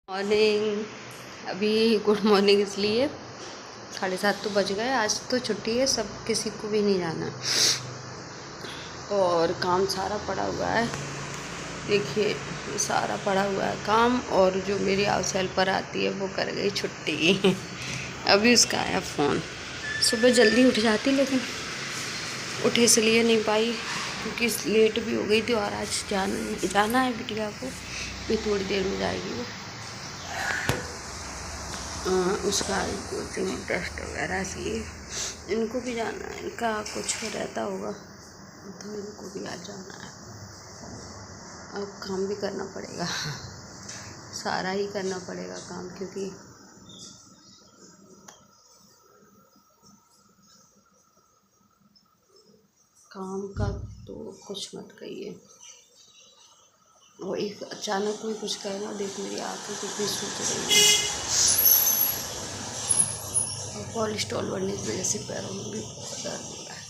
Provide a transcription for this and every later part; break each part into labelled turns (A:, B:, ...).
A: Morning. अभी good morning इसलिए 7:30 तो बज गए। आज तो छुट्टी है, सब किसी को भी नहीं जाना और काम सारा पड़ा हुआ है। देखिए ये सारा पड़ा हुआ है काम। और जो मेरी हाउस हेल्पर आती है वो कर गई छुट्टी अभी उसका आया फ़ोन। सुबह जल्दी उठ जाती लेकिन उठे इसलिए नहीं पाई क्योंकि लेट भी हो गई थी। और आज जाना है बिटिया को भी, थोड़ी देर में जाएगी वो। उसका कोचिंग टेस्ट वगैरह, इसलिए इनको भी जाना है। इनका कुछ रहता होगा तो इनको भी आज जाना है। अब काम भी करना पड़ेगा सारा ही करना पड़ेगा काम, क्योंकि काम का तो कुछ मत कहिए। वो एक अचानक कोई कुछ कहना, देख मेरी आँखें कितनी सूज रही है और कोलेस्ट्रॉल बढ़ने की वजह से पैरों में भी दर्द हो रहा है।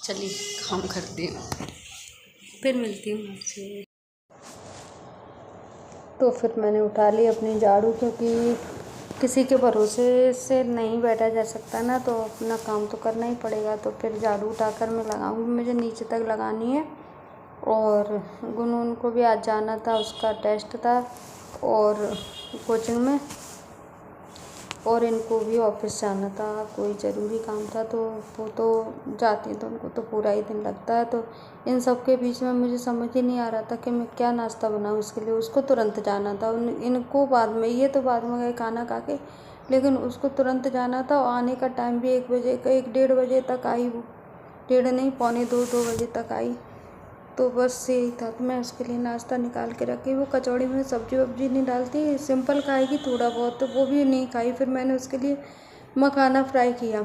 A: चलिए काम करती हूँ, फिर मिलती हूँ आपसे। तो फिर मैंने उठा ली अपनी झाड़ू, क्योंकि किसी के भरोसे से नहीं बैठा जा सकता ना, तो अपना काम तो करना ही पड़ेगा। तो फिर झाड़ू उठाकर मैं लगाऊंगी, मुझे नीचे तक लगानी है। और गुनून को भी आज जाना था, उसका टेस्ट था और कोचिंग में, और इनको भी ऑफिस जाना था, कोई ज़रूरी काम था। तो वो तो जाती है तो उनको तो पूरा ही दिन लगता है। तो इन सब के बीच में मुझे समझ ही नहीं आ रहा था कि मैं क्या नाश्ता बनाऊँ इसके लिए। उसको तुरंत जाना था, इनको बाद में, ये तो बाद में गए खाना खा के, लेकिन उसको तुरंत जाना था। और आने का टाइम भी 1 बजे का, 1 डेढ़ बजे तक आई वो, डेढ़ नहीं 1:45 2 बजे तक आई। तो बस यही था। तो मैं उसके लिए नाश्ता निकाल के रखी। वो कचौड़ी में सब्जी वब्जी नहीं डालती, सिंपल खाएगी थोड़ा बहुत, तो वो भी नहीं खाई। फिर मैंने उसके लिए मखाना फ्राई किया,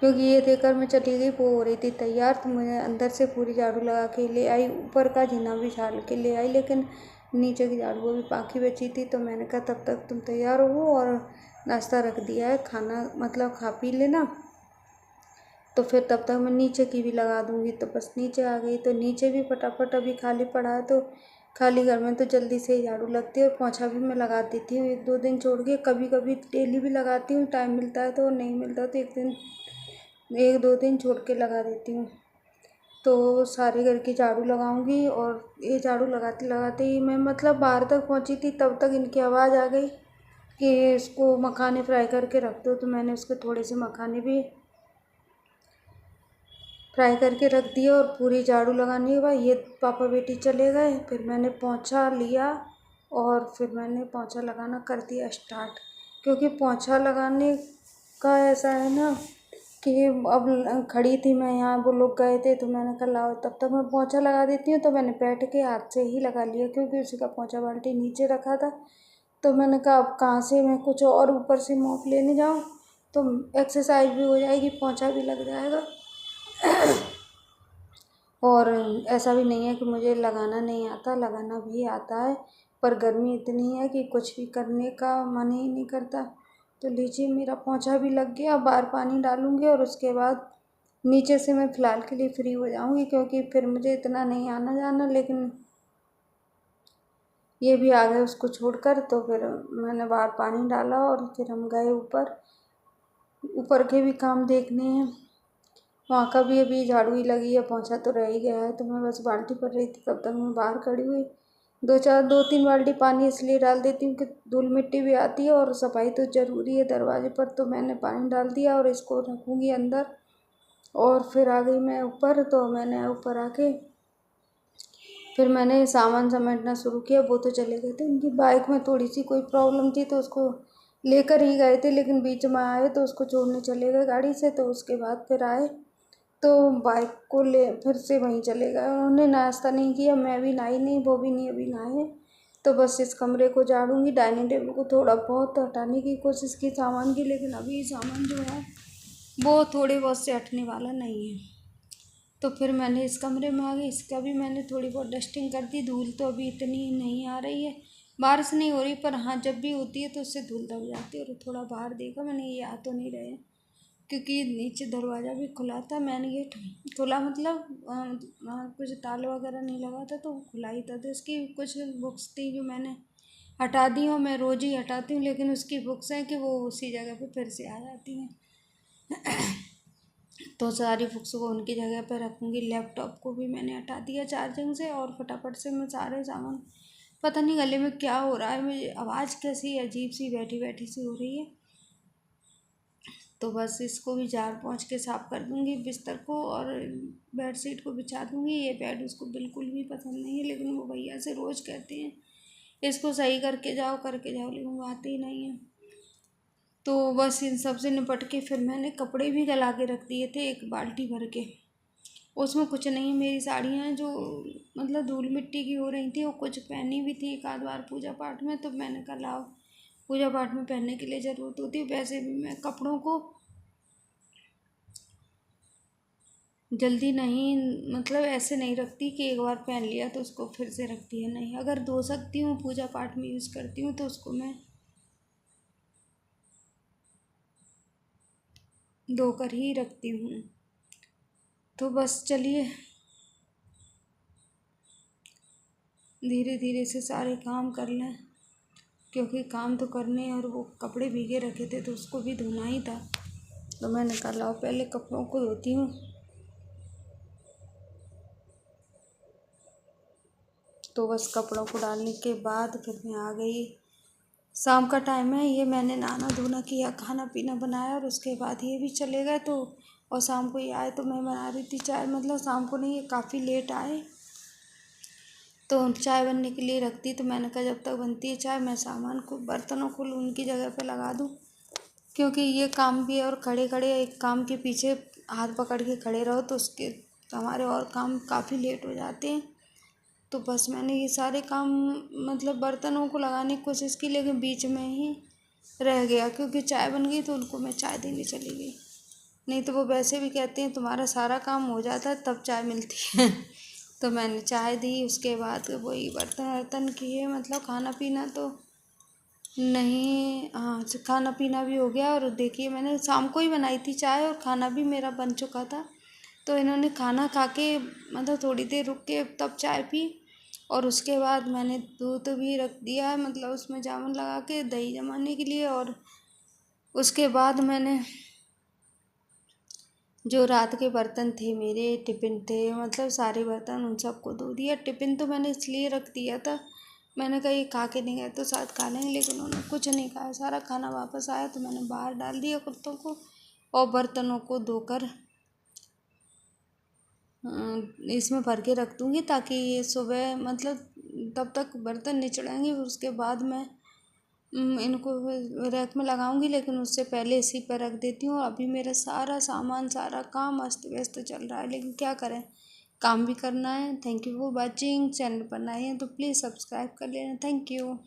A: क्योंकि ये देखकर मैं चली गई, वो हो रही थी तैयार। तो मैं अंदर से पूरी झाड़ू लगा के ले आई, ऊपर का जीना भी झाड़ के ले आई, लेकिन नीचे की झाड़ू वो भी बाकी बची थी। तो मैंने कहा तब तक तुम तैयार हो और नाश्ता रख दिया है, खाना मतलब खा पी लेना, तो फिर तब तक मैं नीचे की भी लगा दूँगी। तो बस नीचे आ गई, तो नीचे भी फटाफट अभी खाली पड़ा है। तो खाली घर में तो जल्दी से ही झाड़ू लगती है। और पोंछा भी मैं लगा देती हूँ 1-2 दिन छोड़ के, कभी कभी डेली भी लगाती हूँ, टाइम मिलता है तो, नहीं मिलता तो 1-2 दिन छोड़ के लगा देती हूँ। तो सारे घर की झाड़ू लगाऊंगी। और ये झाड़ू लगाते लगाते ही मैं मतलब बाहर तक पहुँची थी, तब तक इनकी आवाज़ आ गई कि इसको मखाने फ्राई करके रख दो। तो मैंने उसके थोड़े से मखाने भी फ्राई करके रख दिया। और पूरी झाड़ू लगाने के बाद ये पापा बेटी चले गए। फिर मैंने पोंछा लिया और फिर मैंने पोंछा लगाना कर दिया स्टार्ट, क्योंकि पोंछा लगाने का ऐसा है ना कि अब खड़ी थी मैं यहाँ, वो लोग गए थे, तो मैंने कहा लाओ तब तक मैं पोंछा लगा देती हूँ। तो मैंने बैठ के हाथ से ही लगा लिया, क्योंकि उसी का पोंछा बाल्टी नीचे रखा था। तो मैंने कहा अब कहाँ से मैं कुछ और ऊपर से मॉप लेने जाऊँ, तो एक्सरसाइज भी हो जाएगी, पोंछा भी लग जाएगा। और ऐसा भी नहीं है कि मुझे लगाना नहीं आता, लगाना भी आता है, पर गर्मी इतनी है कि कुछ भी करने का मन ही नहीं करता। तो लीजिए मेरा पोंछा भी लग गया। बाहर पानी डालूँगी और उसके बाद नीचे से मैं फ़िलहाल के लिए फ्री हो जाऊँगी, क्योंकि फिर मुझे इतना नहीं आना जाना। लेकिन ये भी आ गए उसको छोड़कर, तो फिर मैंने बाहर पानी डाला और फिर हम गए ऊपर। ऊपर के भी काम देखने हैं, वहाँ का भी अभी झाड़ू ही लगी है, पोंछा तो रह ही गया है। तो मैं बस बाल्टी भर रही थी, तब तक मैं बाहर खड़ी हुई। 2-3 बाल्टी पानी इसलिए डाल देती हूँ कि धूल मिट्टी भी आती है और सफाई तो ज़रूरी है दरवाजे पर। तो मैंने पानी डाल दिया और इसको रखूँगी अंदर। और फिर आ गई मैं ऊपर। तो मैंने ऊपर आके फिर मैंने सामान समेटना शुरू किया। वो तो चले गए थे, उनकी बाइक में थोड़ी सी कोई प्रॉब्लम थी, तो उसको लेकर ही गए थे, लेकिन बीच में आए तो उसको छोड़ने चले गए गाड़ी से। तो उसके बाद फिर आए तो बाइक को ले फिर से वहीं चले गए। उन्होंने नाश्ता नहीं किया, मैं भी नहाई नहीं, वो भी नहीं अभी नहाए। तो बस इस कमरे को झाड़ूंगी, डाइनिंग टेबल को थोड़ा बहुत हटाने की कोशिश की सामान की, लेकिन अभी सामान जो है वो थोड़े बहुत से हटने वाला नहीं है। तो फिर मैंने इस कमरे में आ गई, इसका भी मैंने थोड़ी बहुत डस्टिंग कर दी। धूल तो अभी इतनी नहीं आ रही है, बारिश नहीं हो रही, पर हाँ जब भी होती है तो उससे धूल दब जाती है। और थोड़ा बाहर देखा मैंने, ये आ तो नहीं रहे, क्योंकि नीचे दरवाज़ा भी खुला था, मेन गेट खुला, मतलब कुछ ताला वगैरह नहीं लगा था तो खुला ही था। तो इसकी कुछ बुक्स थी जो मैंने हटा दी हूँ, मैं रोज़ ही हटाती हूँ, लेकिन उसकी बुक्स हैं कि वो उसी जगह पे फिर से आ जाती हैं। तो सारी बुक्स को उनकी जगह पर रखूँगी। लैपटॉप को भी मैंने हटा दिया चार्जिंग से, और फटाफट से मैं सारे सामान, पता नहीं गले में क्या हो रहा है, मुझे आवाज़ कैसी अजीब सी बैठी बैठी सी हो रही है। तो बस इसको भी झाड़ पोंछ के साफ़ कर दूँगी, बिस्तर को और बेडशीट को बिछा दूँगी। ये बेड उसको बिल्कुल भी पसंद नहीं है, लेकिन वो भैया से रोज़ कहते हैं इसको सही करके जाओ, लेकिन वो आते ही नहीं है। तो बस इन सब से निपट के फिर मैंने कपड़े भी गला के रख दिए थे एक बाल्टी भर के। उसमें कुछ नहीं, मेरी साड़ियाँ जो मतलब धूल मिट्टी की हो रही थी, वो कुछ पहनी भी थी एक आध बार पूजा पाठ में, तो मैंने कहा लाओ, पूजा पाठ में पहनने के लिए ज़रूरत होती है। वैसे भी मैं कपड़ों को जल्दी नहीं, मतलब ऐसे नहीं रखती कि एक बार पहन लिया तो उसको फिर से रखती है, नहीं। अगर धो सकती हूँ, पूजा पाठ में यूज़ करती हूँ, तो उसको मैं धोकर ही रखती हूँ। तो बस चलिए धीरे धीरे से सारे काम कर लें, क्योंकि काम तो करने हैं, और वो कपड़े भीगे रखे थे तो उसको भी धोना ही था। तो मैंने कहा लाओ पहले कपड़ों को धोती हूँ। तो बस कपड़ों को डालने के बाद फिर मैं आ गई। शाम का टाइम है, ये मैंने नहाना धोना किया, खाना पीना बनाया, और उसके बाद ये भी चले गए। तो और शाम को ये आए तो मैं बना रही थी चाय, मतलब शाम को नहीं, ये काफ़ी लेट आए तो चाय बनने के लिए रखती। तो मैंने कहा जब तक बनती है चाय, मैं सामान को, बर्तनों को उनकी जगह पे लगा दूँ, क्योंकि ये काम भी है, और खड़े खड़े एक काम के पीछे हाथ पकड़ के खड़े रहो तो उसके हमारे और काम काफ़ी लेट हो जाते हैं। तो बस मैंने ये सारे काम, मतलब बर्तनों को लगाने की कोशिश की, लेकिन बीच में ही रह गया, क्योंकि चाय बन गई तो उनको मैं चाय देने चली गई। नहीं तो वो वैसे भी कहते हैं तुम्हारा सारा काम हो जाता है तब चाय मिलती है। तो मैंने चाय दी, उसके बाद वही बर्तन वर्तन किए, मतलब खाना पीना तो नहीं, हाँ खाना पीना भी हो गया। और देखिए मैंने शाम को ही बनाई थी चाय, और खाना भी मेरा बन चुका था। तो इन्होंने खाना खा के, मतलब थोड़ी देर रुक के तब चाय पी, और उसके बाद मैंने दूध भी रख दिया है, मतलब उसमें जामुन लगा के दही जमाने के लिए। और उसके बाद मैंने जो रात के बर्तन थे, मेरे टिफ़िन थे, मतलब सारे बर्तन उन सबको धो दिया। टिफ़िन तो मैंने इसलिए रख दिया था, मैंने कहा ये खा के नहीं गए तो शायद खा लेंगे, लेकिन उन्होंने कुछ नहीं खाया। सारा खाना वापस आया तो मैंने बाहर डाल दिया कुत्तों को, और बर्तनों को धोकर इसमें भर के रख दूँगी, ताकि ये सुबह, मतलब तब तक बर्तन निचड़ेंगे, फिर उसके बाद मैं इनको रैक में लगाऊंगी। लेकिन उससे पहले इसी पर रख देती हूँ। अभी मेरा सारा सामान, सारा काम अस्त व्यस्त चल रहा है, लेकिन क्या करें, काम भी करना है। Thank you for watching. Channel पर नए हैं तो प्लीज़ सब्सक्राइब कर लेना। Thank you.